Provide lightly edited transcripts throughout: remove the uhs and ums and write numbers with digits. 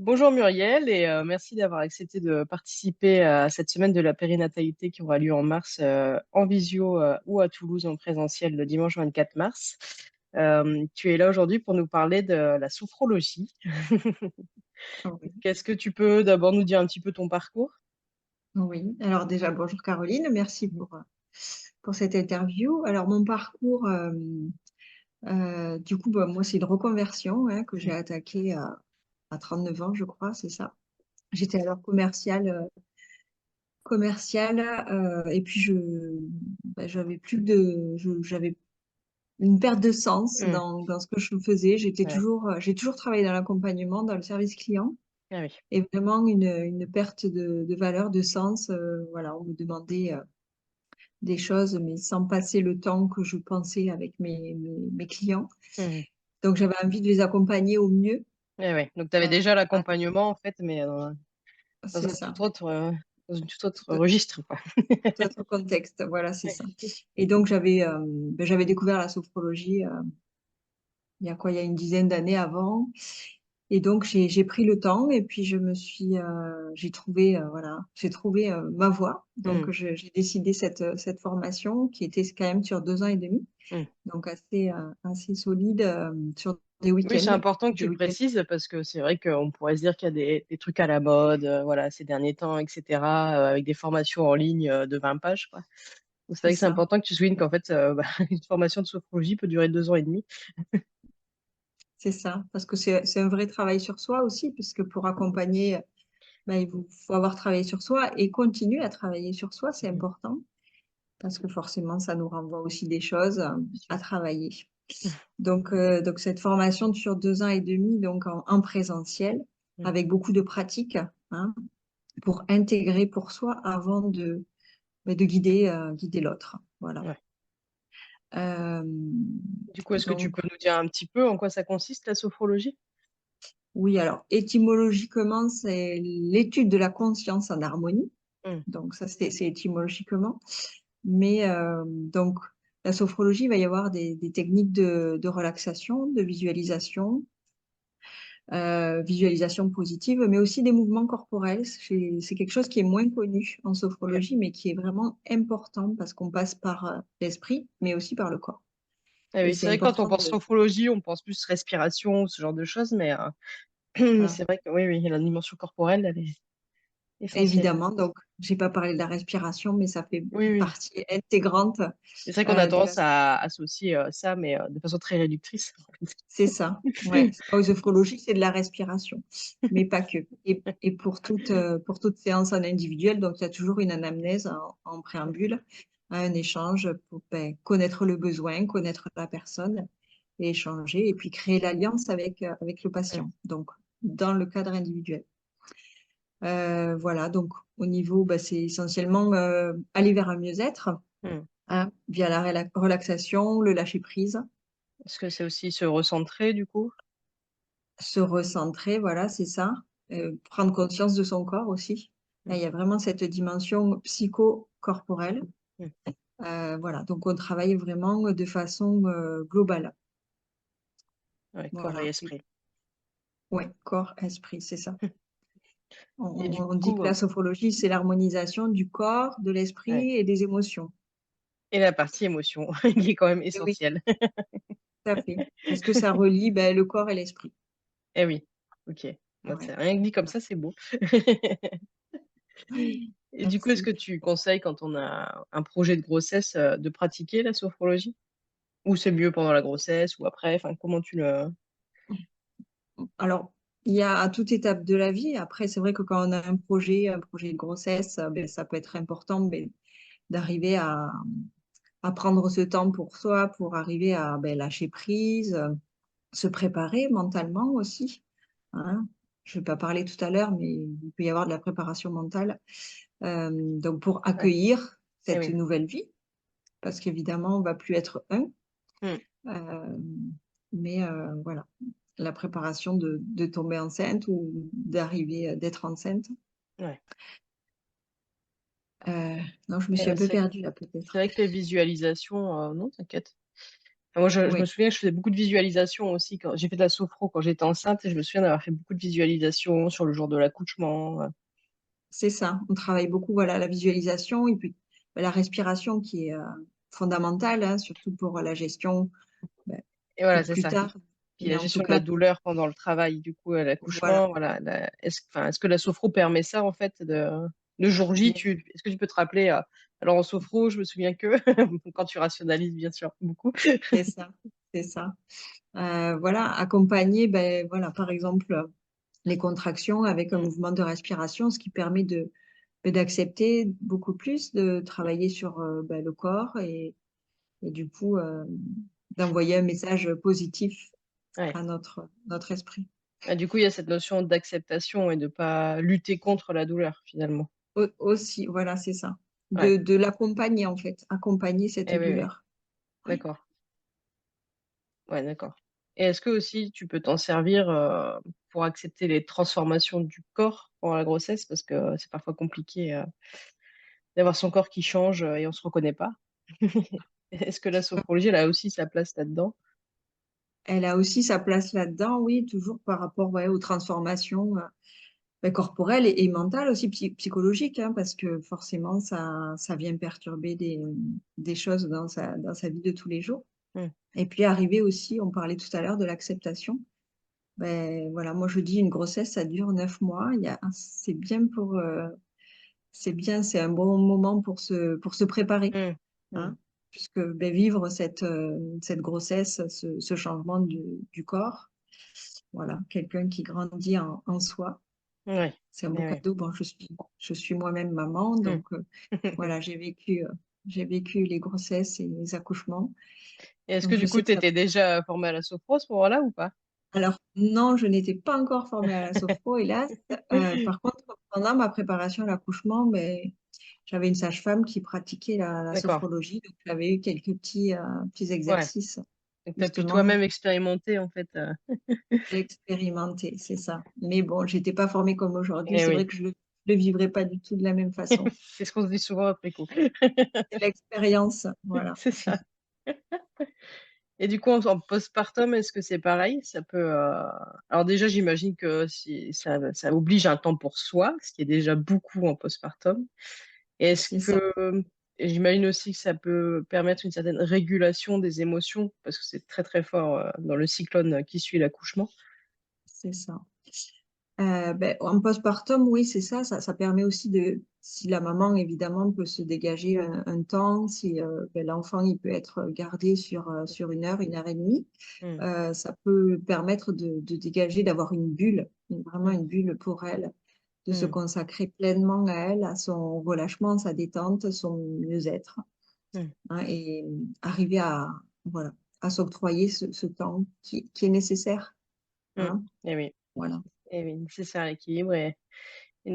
Bonjour Muriel et merci d'avoir accepté de participer à cette semaine de la périnatalité qui aura lieu en mars en visio ou à Toulouse en présentiel le dimanche 24 mars. Tu es là aujourd'hui pour nous parler de la sophrologie. Oui, Qu'est-ce que tu peux d'abord nous dire un petit peu ton parcours? oui. Alors déjà, bonjour Caroline, merci pour cette interview. Alors mon parcours, du coup, bah, moi, c'est une reconversion, hein, que j'ai Mm. attaquée à 39 ans, je crois, c'est ça. J'étais alors commerciale, et puis j'avais plus j'avais une perte de sens Mm. dans ce que je faisais. Ouais. J'ai toujours travaillé dans l'accompagnement, dans le service client. Ah oui. Et vraiment une perte de valeur, de sens. Voilà, on me demandait des choses, mais sans passer le temps que je pensais avec mes clients. Mm. Donc, j'avais envie de les accompagner au mieux. Eh ouais. Donc tu avais euh, déjà à- l'accompagnement en fait, mais dans c'est un ça, tout autre, dans une tout autre tout, registre, quoi. tout autre contexte. Voilà, c'est Ouais. ça. Et donc, j'avais découvert la sophrologie il y a quoi, il y a une dizaine d'années avant. Et donc, j'ai pris le temps et puis j'ai trouvé ma voie. Donc, Mm. j'ai décidé cette formation qui était quand même sur 2 ans et demi, Mm. donc assez solide, sur des Oui, c'est week-ends. important que tu Des le week-ends, précises parce que c'est vrai qu'on pourrait se dire qu'il y a des trucs à la mode, voilà, ces derniers temps, etc., avec des formations en ligne de 20 pages, quoi. Donc c'est c'est vrai que c'est ça, important que tu soulignes qu'en fait, une formation de sophrologie peut durer 2 ans et demi. c'est ça. Parce que c'est un vrai travail sur soi aussi, puisque pour accompagner, ben, faut avoir travaillé sur soi et continuer à travailler sur soi, c'est Mhm. important. Parce que forcément, ça nous renvoie aussi des choses Bien à sûr. travailler. Donc cette formation sur 2 ans et demi, donc en présentiel, Mhm. avec beaucoup de pratiques, hein, pour intégrer pour soi avant de guider l'autre. Voilà. Ouais. Euh, Du coup, est-ce que tu donc peux nous dire un petit peu en quoi ça consiste, la sophrologie? oui, alors étymologiquement, c'est l'étude de la conscience en harmonie. Mhm. Donc ça, c'est étymologiquement. Mais donc la sophrologie, il va y avoir des techniques de relaxation, de visualisation, visualisation positive, mais aussi des mouvements corporels. C'est quelque chose qui est moins connu en Ok. sophrologie, mais qui est vraiment important parce qu'on passe par l'esprit, mais aussi par le corps. Ah Et oui, c'est c'est vrai que quand on important pense sophrologie, on pense plus respiration, ce genre de choses, mais, mais voilà. c'est vrai que oui, oui, la dimension corporelle, elle est essentielle. Évidemment, donc j'ai pas parlé de la respiration, mais ça fait Oui, oui. partie intégrante C'est vrai qu'on a de la. tendance à associer ça, mais de façon très réductrice. C'est ça, ouais. En sophrologie, c'est de la respiration, mais pas que. Et pour toute séance en individuel, donc il y a toujours une anamnèse en préambule, un échange pour connaître le besoin, connaître la personne et échanger, et puis créer l'alliance avec le Mm. patient, donc dans le cadre individuel. Voilà, donc au niveau, c'est essentiellement aller vers un mieux-être, Mm. hein, via la relaxation, le lâcher-prise, Est-ce que c'est aussi se recentrer du coup? se recentrer, voilà, c'est ça. Prendre conscience de son corps aussi. Là, Mm. il y a vraiment cette dimension psycho-corporelle. Mm. Voilà, donc on travaille vraiment de façon globale. Ouais, corps et Voilà, esprit. ouais, corps, esprit, c'est ça. On, Et du on dit que coup, la sophrologie, c'est l'harmonisation du corps, de ouais. l'esprit et des émotions. Et la partie émotion, qui est quand même Et oui, essentielle. tout à fait. Parce que ça relie le corps et l'esprit. Eh oui, ok. Moi, c'est Ouais. rien que dit comme ça, c'est beau. Et du coup, est-ce Merci. que tu conseilles quand on a un projet de grossesse de pratiquer la sophrologie? Ou c'est mieux pendant la grossesse ou après? Enfin, comment tu le... Alors, il y a à toute étape de la vie. Après, c'est vrai que quand on a un projet de grossesse, ça peut être important, d'arriver à prendre ce temps pour soi, pour arriver à lâcher prise, se préparer mentalement aussi, hein. Je vais pas parler tout à l'heure, mais il peut y avoir de la préparation mentale. Donc pour Ouais. accueillir Eh cette oui. nouvelle vie, parce qu'évidemment, on va plus être un. Mm. euh, mais voilà, la préparation de tomber enceinte ou d'arriver, d'être enceinte. Ouais. Non, je me suis un peu C'est perdue là c'est peut-être. vrai que les visualisations, non, t'inquiète. Moi, je me Oui, souviens que je faisais beaucoup de visualisation aussi quand j'ai fait de la sophro quand j'étais enceinte et je me souviens d'avoir fait beaucoup de visualisation sur le jour de l'accouchement. c'est ça. On travaille beaucoup, voilà, la visualisation et puis la respiration qui est fondamentale, hein, surtout pour la gestion ben, Et voilà, pour c'est plus ça. tard. Puis la Mais en tout gestion de la cas, douleur pendant le travail, du coup, à voilà, l'accouchement, voilà. Est-ce que la sophro permet ça, en fait, le jour J, bien est-ce que tu peux te rappeler, alors en sophro, je me souviens que, quand tu rationalises, bien sûr, beaucoup. c'est ça, c'est ça. Voilà, accompagner, ben, voilà, par exemple, les contractions avec un Mm. mouvement de respiration, ce qui permet d'accepter beaucoup plus, de travailler sur ben, le corps et du coup d'envoyer un message positif Ouais. à notre esprit. Du coup, il y a cette notion d'acceptation et de pas lutter contre la douleur, finalement. Aussi, voilà, c'est ça. Ouais. De l'accompagner en fait, accompagner cette Eh oui, oui. douleur. Oui. D'accord. Ouais, d'accord. Et est-ce que aussi tu peux t'en servir pour accepter les transformations du corps pendant la grossesse? Parce que c'est parfois compliqué d'avoir son corps qui change et on se reconnaît pas. Est-ce que la sophrologie, elle a aussi sa place là-dedans? Elle a aussi sa place là-dedans, oui, toujours par rapport ouais, aux transformations ben, corporelles et mentales aussi, psychologiques, hein, parce que forcément, ça vient perturber des choses dans sa vie de tous les jours. Hmm. Et puis arriver aussi, on parlait tout à l'heure de l'acceptation. Ben, voilà, moi je dis une grossesse, ça dure 9 mois. C'est bien c'est bien, c'est un bon moment pour se préparer, Hmm. Hmm. hein, puisque ben, vivre cette grossesse, ce changement du corps, voilà, quelqu'un qui grandit en soi, Ouais. c'est un beau Eh ouais. cadeau. Bon, je suis moi-même maman, Hmm. donc voilà, j'ai vécu les grossesses et les accouchements, Et est-ce que donc je du coup, sais que tu ça. étais déjà formée à la sophro à ce moment-là ou pas? Alors, non, je n'étais pas encore formée à la sophro, hélas. Par contre, pendant ma préparation à l'accouchement, mais j'avais une sage-femme qui pratiquait la D'accord. sophrologie, donc j'avais eu quelques petits Ouais. exercices, Donc, tu as pu justement, toi-même expérimenter, en fait. expérimentés, c'est ça. Mais bon, j'étais pas formée comme aujourd'hui. Eh C'est vrai oui. que je le vivrais pas du tout de la même façon. C'est ce qu'on se dit souvent après coup. C'est l'expérience, voilà. C'est ça. Et du coup, en postpartum, est-ce que c'est pareil? Ça peut. Alors déjà, j'imagine que si ça oblige un temps pour soi, ce qui est déjà beaucoup en postpartum. Et est-ce C'est ça, que et j'imagine aussi que ça peut permettre une certaine régulation des émotions, parce que c'est très très fort dans le cyclone qui suit l'accouchement. c'est ça. Ben, en postpartum, oui, c'est ça, ça permet aussi si la maman, évidemment, peut se dégager un temps, si ben, l'enfant, il peut être gardé sur 1 heure et demie, Hmm, ça peut permettre de dégager, d'avoir une bulle, vraiment hmm, une bulle pour elle, de se hmm, consacrer pleinement à elle, à son relâchement, sa détente, son mieux-être, hmm, hein, et arriver voilà, à s'octroyer ce temps qui est nécessaire, hmm. hein, Eh oui, voilà. eh oui, nécessaire l'équilibre est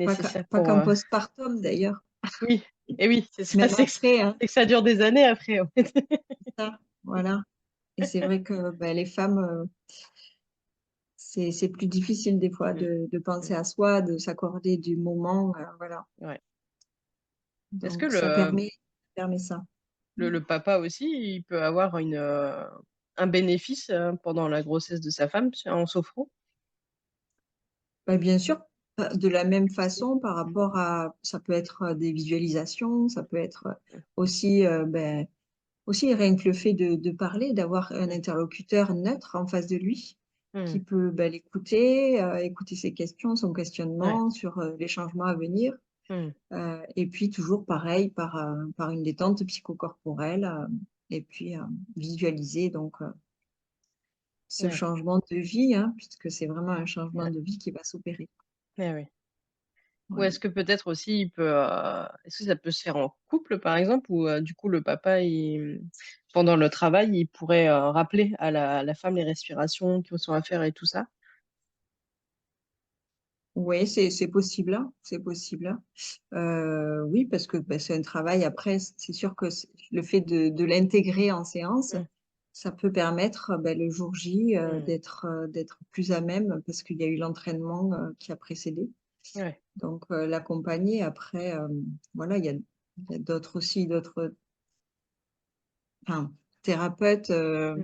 Pas nécessaire pas pour. qu'en postpartum d'ailleurs. Oui, et oui, c'est ça, Même après, hein, c'est que ça dure des années après, en fait. ça, voilà. Et c'est vrai que ben, les femmes, c'est plus difficile des fois Hmm, de penser hmm, à soi, de s'accorder du moment, voilà. ouais. Est-ce que Donc ça permet ça. le papa aussi, il peut avoir un bénéfice pendant la grossesse de sa femme en sophro? Ben, bien sûr, de la même façon par Hmm, rapport ça peut être des visualisations, ça peut être aussi, ben, aussi rien que le fait de parler, d'avoir un hmm, interlocuteur neutre en face de lui, hmm, qui peut ben, l'écouter, écouter ses questions, son ouais, questionnement sur les changements à venir. hmm, Et puis toujours pareil, par une détente psychocorporelle, et puis visualiser donc ce ouais, changement de vie, hein, puisque c'est vraiment un changement ouais, de vie qui va s'opérer. ouais, ouais. Ou Voilà. est-ce que peut-être aussi est-ce que ça peut se faire en couple par exemple, ou du coup le papa pendant le travail il pourrait rappeler à la femme les respirations qui sont à faire et tout ça? Oui, c'est possible, hein, c'est possible, hein. Oui, parce que ben, c'est un travail. Après, c'est sûr que le fait de l'intégrer en séance, Hmm, ça peut permettre ben, le jour J hmm, d'être plus à même parce qu'il y a eu l'entraînement qui a précédé. ouais, Donc, l'accompagner. Après, voilà, il y a d'autres aussi, enfin, thérapeute Mmh.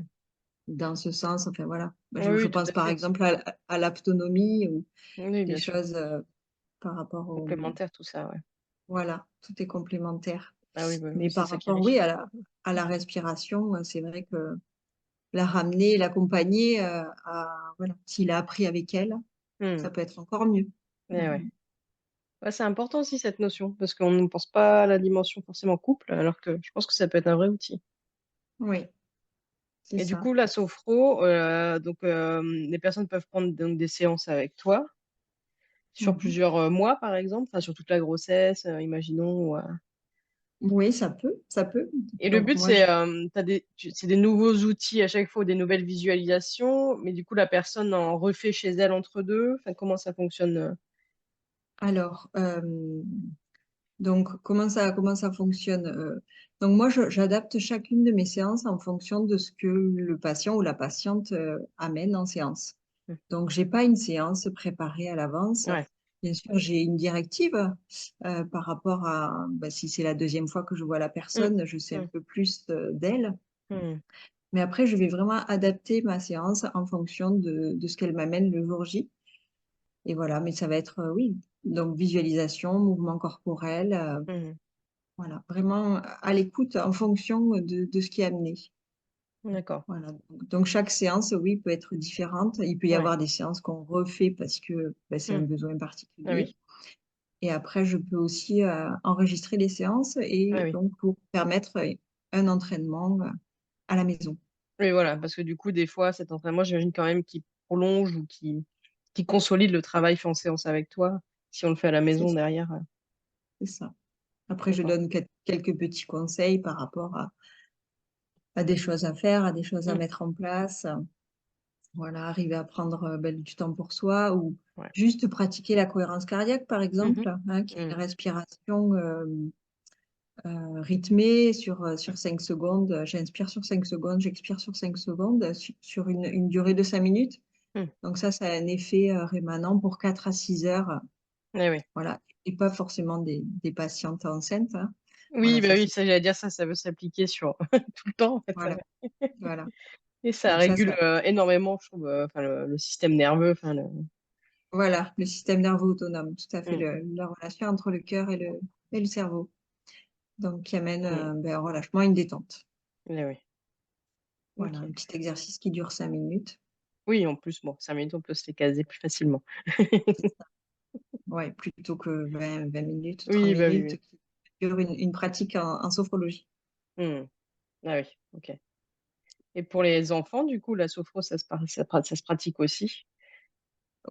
dans ce sens. Enfin voilà. Oui, Je oui, tout pense à par fait. exemple à l'autonomie ou Oui, des bien sûr. choses par rapport au... Complémentaire tout ça, ouais. Voilà, tout est complémentaire. Ah oui, bah, oui, Mais c'est par ça qui rapport, oui, enrichit. à la respiration, c'est vrai que la ramener, l'accompagner, voilà, s'il a appris avec elle, Mmh. ça peut être encore mieux. Eh ouais. Mmh. Ouais, c'est important aussi cette notion, parce qu'on ne pense pas à la dimension forcément couple, alors que je pense que ça peut être un vrai outil. Oui, c'est Et du ça. coup, la sophro, donc les personnes peuvent prendre donc des séances avec toi sur Mmh. plusieurs mois, par exemple, enfin, sur toute la grossesse, imaginons. Oui, ça peut, ça peut. Et le Donc but, moi, c'est c'est des nouveaux outils à chaque fois, ou des nouvelles visualisations, mais du coup, la personne en refait chez elle entre deux. Enfin, comment ça fonctionne? alors, donc comment ça fonctionne? Donc moi, j'adapte chacune de mes séances en fonction de ce que le patient ou la patiente amène en séance. Hmm. Donc, j'ai pas une séance préparée à l'avance. Ouais. Bien sûr, j'ai une directive par rapport à bah, si c'est la deuxième fois que je vois la Hmm. personne, je sais un Hmm. peu plus d'elle. Hmm. Mais après, je vais vraiment adapter ma séance en fonction de ce qu'elle m'amène le jour J. Et voilà, mais ça va être, oui, donc visualisation, mouvement corporel, Hmm. voilà, vraiment à l'écoute en fonction de ce qui est amené. D'accord. Voilà. Donc chaque séance, oui, peut être différente. Il peut y Ouais. avoir des séances qu'on refait parce que bah, c'est un Hmm. besoin Ah particulier. oui. Et après, je peux aussi enregistrer les séances Ah et oui. donc pour permettre un entraînement à la maison. Oui, voilà, parce que du coup, des fois, cet entraînement, j'imagine quand même qu'il prolonge ou qui consolide le travail fait en séance avec toi, si on le fait à la C'est maison ça, derrière. c'est ça. Après, je D'accord. donne quelques petits conseils par rapport à des choses à faire, à des choses à Hmm. mettre en place. Voilà, arriver à prendre ben, du temps pour soi ou Ouais. juste pratiquer la cohérence cardiaque, par Mhm. exemple, hein, qui est Hmm. une respiration rythmée sur 5 secondes. J'inspire sur 5 secondes, j'expire sur 5 secondes sur une durée de 5 minutes. Hmm. Donc ça a un effet rémanent pour 4 à 6 heures. Eh oui. Voilà. Et pas forcément des patientes enceintes, hein. Oui, Voilà, bah ça oui, c'est ça, j'allais dire ça, ça veut s'appliquer sur tout le temps, en fait. voilà, voilà. Et ça Donc régule énormément, je trouve, enfin, le système nerveux. Enfin, voilà, le système nerveux autonome, tout à fait, Hmm. la relation entre le cœur et le cerveau. Donc qui amène Hmm. ben, un relâchement, une détente. Eh oui. Voilà, Ok. un petit exercice qui dure 5 minutes. Oui, en plus, bon, 5 minutes, on peut se les caser plus facilement. C'est ça. Ouais, plutôt que 20 minutes, 30 Oui, bah oui, minutes, oui. qui dure une pratique en sophrologie. Hmm. Ah oui, ok. Et pour les enfants, du coup, la sophro, ça se pratique aussi.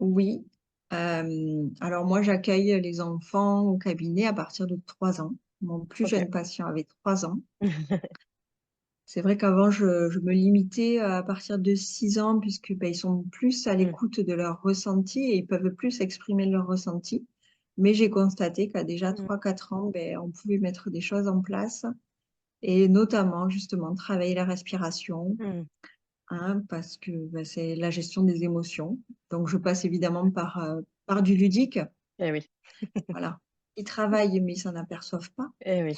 Oui. Alors moi, j'accueille les enfants au cabinet à partir de 3 ans. Mon plus Ok. jeune patient avait 3 ans. C'est vrai qu'avant, je me limitais à partir de 6 ans puisque ben, ils sont plus à Hmm. l'écoute de leurs ressentis et ils peuvent plus exprimer leurs ressentis. Mais j'ai constaté qu'à déjà Hmm. 3 4 ans, ben, on pouvait mettre des choses en place et notamment justement travailler la respiration, Hmm. hein, parce que ben, c'est la gestion des émotions. Donc je passe évidemment par du ludique. Eh oui. Voilà. Ils travaillent mais ils s'en aperçoivent pas. Eh oui.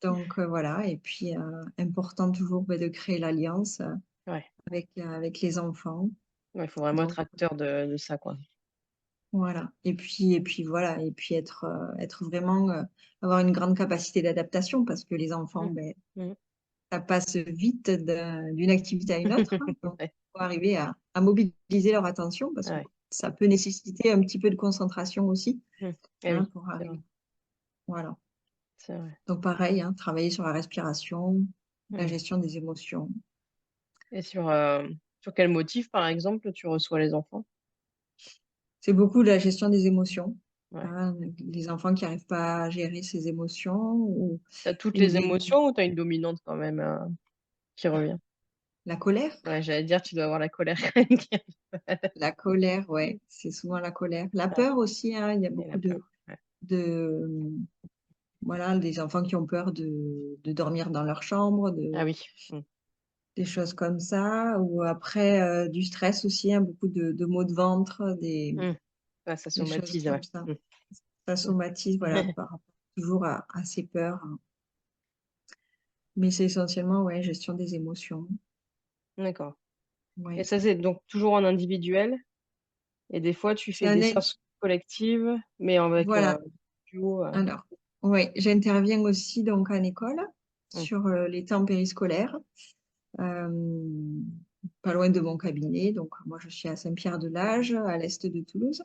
Donc voilà, et puis important toujours ben, de créer l'alliance Ouais. avec les enfants. Ouais, il faut vraiment Donc être acteur de ça, quoi. voilà. Et puis voilà, et puis être vraiment avoir une grande capacité d'adaptation parce que les enfants, Hmm. ben, Hmm. ça passe vite d'une activité à une autre, hein. Donc Ouais. il faut arriver à mobiliser leur attention parce que Ouais. ça peut nécessiter un petit peu de concentration aussi, Hmm. Eh hein, oui, pour c'est vrai. arriver. Voilà. C'est vrai. Donc pareil, hein, travailler sur la respiration, la Hmm. gestion des émotions. Et sur quel motif, par exemple, tu reçois les enfants? C'est beaucoup de la gestion des émotions, Ouais. hein, les enfants qui n'arrivent pas à gérer ses émotions T'as toutes ou les des émotions ou t'as une dominante quand même qui revient? la colère. Ouais, j'allais dire, tu dois avoir la colère quand même qui arrive. La colère, ouais, c'est souvent la colère. La Ouais. peur aussi, hein, il y a Et la beaucoup peur. Ouais. de voilà, des enfants qui ont peur de dormir dans leur chambre, Ah oui. Hmm. des choses comme ça. Ou après, du stress aussi, hein, beaucoup de maux de ventre, Hmm. Ouais, ça des choses somatise, ouais. comme ça. Hmm. Ça somatise, voilà, par rapport toujours à ces peurs, hein. Mais c'est essentiellement, ouais, gestion des émotions. D'accord. Et Ouais. ça, c'est donc toujours en individuel et des fois tu C'est fais un des ex séances collectives, mais avec, Voilà. duo, Alors, ouais, j'interviens aussi donc en école mmh, sur, les temps périscolaires, hem, pas loin de mon cabinet. Donc moi, je suis à Saint-Pierre-de-Lage, à l'est de Toulouse.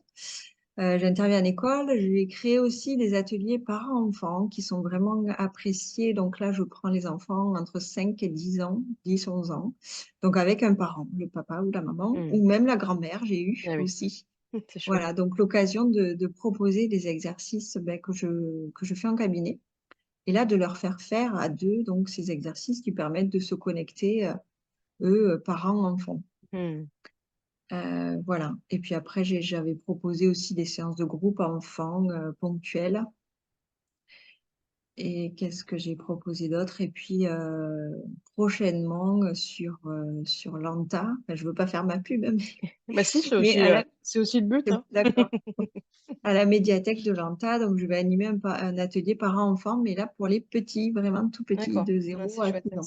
J'interviens en école. J'ai créé aussi des ateliers parents-enfants qui sont vraiment appréciés. Donc là, je prends les enfants entre 5 et 10 ans, 10, 11 ans. Donc avec un parent, le papa ou la maman mmh, ou même la grand-mère, j'ai eu ah oui, aussi. c'est chouette. Voilà, donc l'occasion de proposer des exercices, que je fais en cabinet et là, de leur faire faire à 2 donc ces exercices qui permettent de se connecter, eux, parents-enfants. Mmh. Voilà et puis après j'avais proposé aussi des séances de groupe enfants, ponctuelles et qu'est-ce que j'ai proposé d'autre? Et puis, prochainement, sur l'ANTA, enfin je veux pas faire ma pub, hein, Bah si, mais à la c'est aussi le but, hein. d'accord. À la médiathèque de l'ANTA, donc je vais animer un atelier parents-enfants, mais là pour les petits, vraiment tout petits, D'accord. de Ouais, 0 c'est à chouette 6 ça. ans.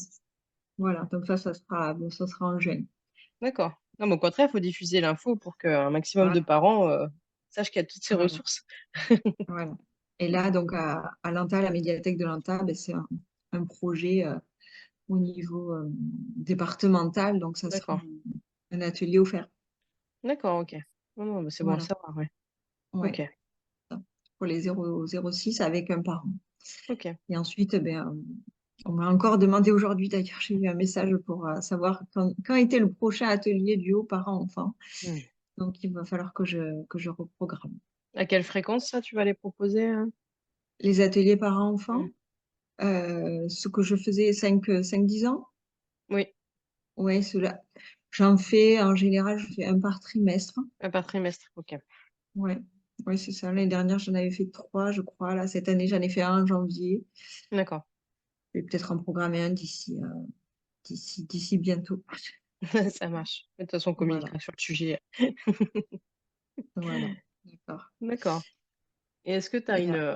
Voilà, donc ça sera bon, ça sera en juin. D'accord. Non, mais au contraire, il faut diffuser l'info pour qu'un maximum de Voilà, parents, sachent qu'il y a toutes ces voilà, ressources. voilà et là donc à l'ANTA, la médiathèque de l'ANTA, beh, c'est un projet, au niveau, départemental, donc ça sera D'accord. un atelier offert. D'accord, OK. Non, non, bah, c'est bon à Voilà, savoir, ouais. ouais, OK. ça, pour les 0-6 avec un parent OK. et ensuite, on m'a encore demandé aujourd'hui d'ailleurs, j'ai eu un message pour, savoir quand était le prochain atelier duo parents-enfants, Mmh. donc il va falloir que je reprogramme. À quelle fréquence ça, tu vas les proposer, Les ateliers parents-enfants, Mmh. ce que je faisais 5-10 ans, Oui, ouais, ceux-là, j'en fais en général, je fais un par trimestre. par trimestre, OK. Ouais, ouais, c'est ça. L'année dernière, j'en avais fait 3, je crois. Là, cette année, j'en ai fait un en janvier. D'accord. Je vais peut-être en programmer un d'ici bientôt. Ça marche. De toute façon, on Voilà, communiquera sur le sujet. voilà, d'accord D'accord. Et est-ce que tu as et une,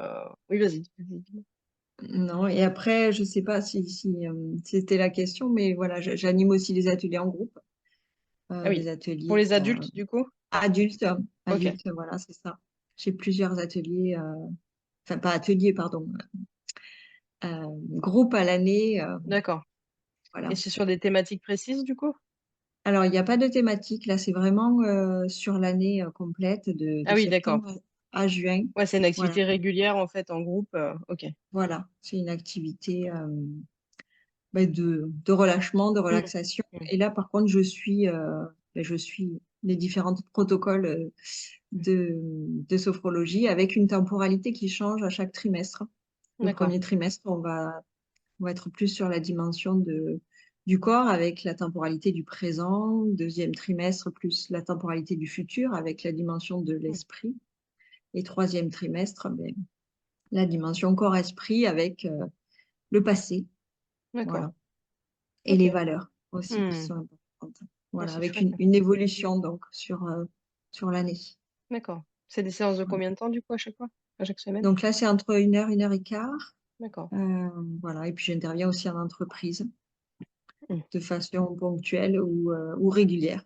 oui, vas-y, dis-moi. non et après, je sais pas si, c'était la question, mais voilà, j'anime aussi des ateliers en groupe, Ah des oui, pour ateliers, les adultes, du coup? adultes, OK. adultes, voilà, c'est ça. J'ai plusieurs ateliers, enfin pas ateliers, pardon, groupes à l'année, D'accord. Et voilà. c'est sur des thématiques précises, du coup? Alors, il y a pas de thématique, là, c'est vraiment, sur l'année, complète de Ah oui, d'accord. septembre à juin. Ouais, c'est une Voilà, activité régulière, en fait, en groupe, OK. voilà, c'est une activité, de relâchement, de Mmh. relaxation Mmh. et là, par contre, je suis les différents protocoles, Mmh. de sophrologie avec une temporalité qui change à chaque trimestre. Le D'accord. premier trimestre, on va être plus sur la dimension du corps avec la temporalité du présent. Deuxième trimestre, plus la temporalité du futur avec la dimension de Mmh. l'esprit. Et troisième trimestre, la dimension corps-esprit avec le passé, D'accord. voilà. Et les OK. valeurs aussi qui Mmh. sont importantes. Ah, Voilà, c'est avec chouette. une évolution donc sur l'année. D'accord. C'est des séances de Voilà. combien de temps, du coup, à chaque fois? À chaque semaine? Donc là, c'est entre 1 heure et quart. D'accord. Voilà, et puis j'interviens aussi en entreprise Mmh. de façon ponctuelle ou régulière.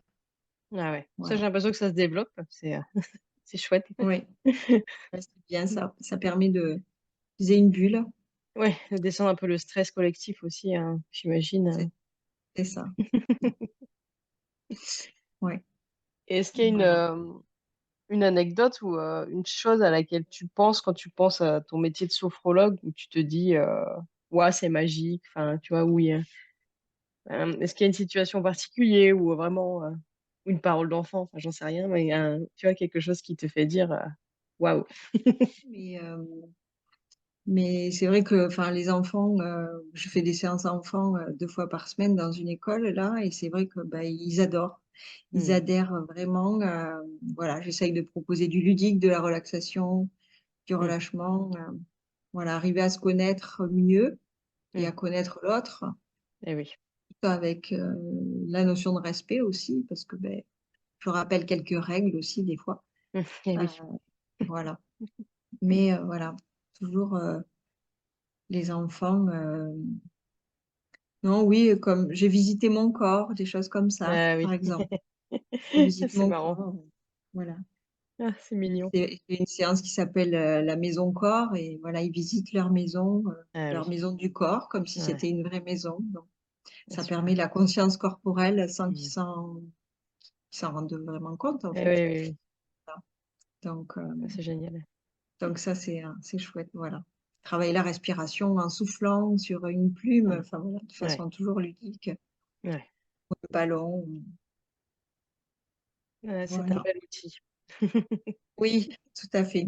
Ah ouais. Ça, j'ai Voilà. l'impression que ça se développe, c'est chouette. Oui, ouais, c'est bien ça. Ça permet de viser une bulle. Ouais, de descendre un peu le stress collectif aussi, hein, j'imagine. C'est c'est ça. Ouais, Et est-ce qu'il y a voilà. une anecdote ou, une chose à laquelle tu penses quand tu penses à ton métier de sophrologue où tu te dis, «Waouh, c'est magique», enfin, tu vois? Où il y a est-ce qu'il y a une situation en particulier ou vraiment, ou une parole d'enfant, enfin, j'en sais rien, mais tu vois, quelque chose qui te fait dire, «Waouh». Mais, mais c'est vrai que, enfin, les enfants, je fais des séances enfants, 2 fois par semaine dans une école là et c'est vrai que, bah, ils adorent. Ils Mmh. adhèrent vraiment, voilà, j'essaye de proposer du ludique, de la relaxation, du Mmh. relâchement, voilà, arriver à se connaître mieux et Mmh. à connaître l'autre, Et oui. tout avec, la notion de respect aussi parce que, je rappelle quelques règles aussi des fois, Mmh. Et heu, oui. voilà. Mais, voilà, toujours, les enfants, Non, oui, comme j'ai visité mon corps, des choses comme ça, Ah par oui. exemple. Je visite C'est mon marrant. corps, voilà. Ah, c'est mignon. C'est une séance qui s'appelle la maison corps et voilà, ils visitent Ah leur oui. maison du corps comme si Ouais, c'était une vraie maison. Donc, ah, ça permet super. la conscience corporelle sans Mmh. qu'ils s'en rendent vraiment compte en Eh fait. oui, oui, oui. Voilà. Donc, Ah, c'est génial. donc ça c'est chouette, voilà. Travailler la respiration en soufflant sur une plume, Mmh. enfin voilà, de Ouais, façon toujours ludique, ouais. le ballon, Ouais, c'est un voilà. bel outil. Oui, tout à fait.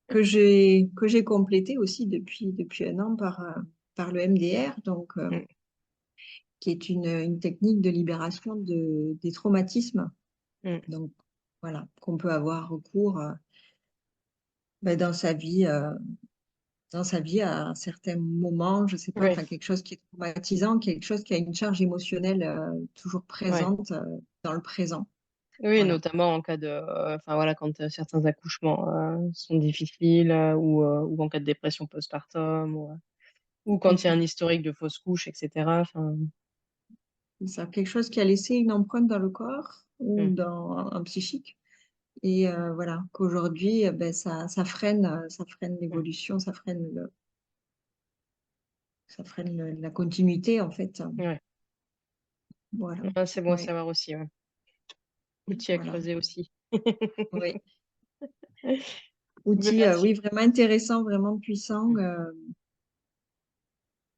Que j'ai complété aussi depuis un an par le MDR, donc, Mmh, qui est une technique de libération des traumatismes, mmh. donc voilà, qu'on peut avoir recours, bah, dans sa vie à certains moments, je sais pas, Ouais, enfin quelque chose qui est traumatisant, quelque chose qui a une charge émotionnelle, toujours ouais. présente, dans le présent. Oui, Voilà. notamment en cas de, enfin voilà, quand, certains accouchements, sont difficiles, ou en cas de dépression postpartum ou quand il y a un Mmh. historique de fausse couche et cetera, enfin, C'est ça, quelque chose qui a laissé une empreinte dans le corps ou mmh, dans un psychique. Et voilà, qu'aujourd'hui, beh, ça freine mmh, l'évolution, ça freine la continuité en fait, ouais. voilà, Ah, c'est bon à ouais, savoir aussi, ouais. Outil à voilà, creuser aussi. oui. Beh, Outil, merci. oui, vraiment intéressant, vraiment puissant, Mmh,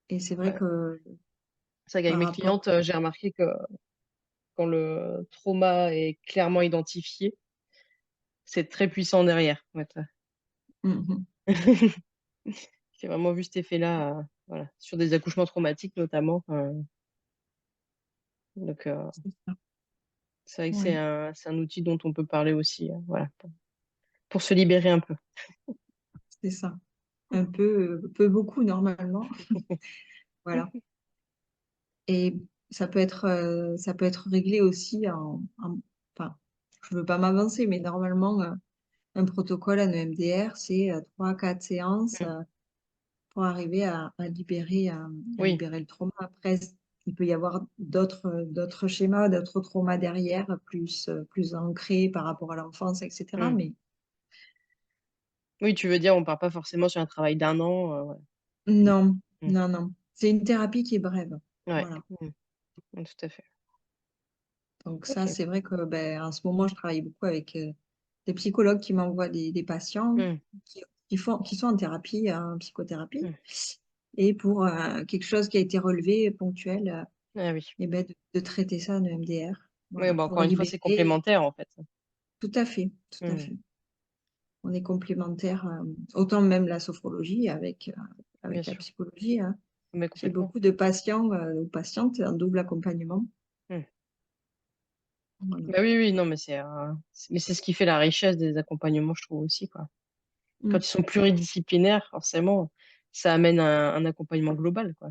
et c'est vrai ouais. que C'est vrai qu'avec par mes rapport clientes, j'ai remarqué que quand le trauma est clairement identifié, c'est très puissant derrière, en fait. mmh mh, J'ai vraiment vu cet effet-là, voilà, sur des accouchements traumatiques notamment, donc c'est ça, c'est vrai que ouais, c'est un outil dont on peut parler aussi, voilà, pour se libérer un peu. c'est ça. Un peu beaucoup normalement, voilà, et ça peut être réglé aussi enfin, je veux pas m'avancer, mais normalement, un protocole, un EMDR, c'est, 3 à 4 séances, Mmh. pour arriver à Oui, libérer le trauma. Après, il peut y avoir d'autres schémas, d'autres traumas derrière, plus ancrés par rapport à l'enfance, et cetera, mmh. mais Oui, tu veux dire, on part pas forcément sur un travail d'un an, ouais. non, Mmh. non, non. C'est une thérapie qui est brève. Ouais, Voilà. mmh, mmh, tout à fait. Donc ça, OK. c'est vrai que, beh, en ce moment, je travaille beaucoup avec, des psychologues qui m'envoient des patients Mmh, qui sont en thérapie, en psychothérapie, mmh. et pour, quelque chose qui a été relevé, ponctuel, Ah oui. et ben de traiter ça en EMDR, Oui, voilà, bah, pour encore une fois, c'est libérer. complémentaire, en fait. Tout à fait, tout à Mmh. fait. On est complémentaires, autant même la sophrologie Bien avec la sûr, psychologie, hein. mais J'ai complètement. beaucoup de patients, ou patientes en double accompagnement. Mmh. Voilà. Bah, oui, oui, non, mais c'est ce qui fait la richesse des accompagnements, je trouve aussi, quoi. Quand Mmh, ils sont pluridisciplinaires, forcément, ça amène un accompagnement global, quoi,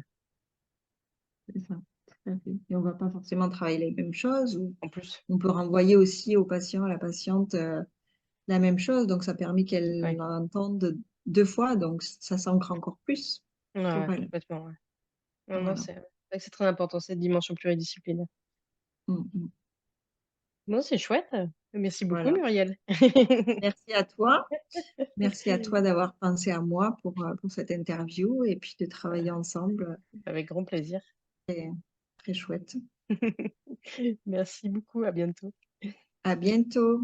c'est ça, tout à fait, et on va pas forcément travailler les mêmes choses, ou en plus. on peut renvoyer aussi au patient, à la patiente, la même chose, donc ça permet qu'elle Ouais. l'entende 2 fois, donc ça s'ancre encore plus Ouais, pour ouais, elle. complètement, ouais. Non, non, Voilà. c'est vrai que c'est très important, cette dimension pluridisciplinaire. Mmh mh. Non, c'est chouette. Merci beaucoup, Voilà. Muriel. Merci à toi. Merci à toi d'avoir pensé à moi pour cette interview, et puis de travailler ensemble, Avec grand plaisir. c'est très chouette. Merci beaucoup, à bientôt. À bientôt.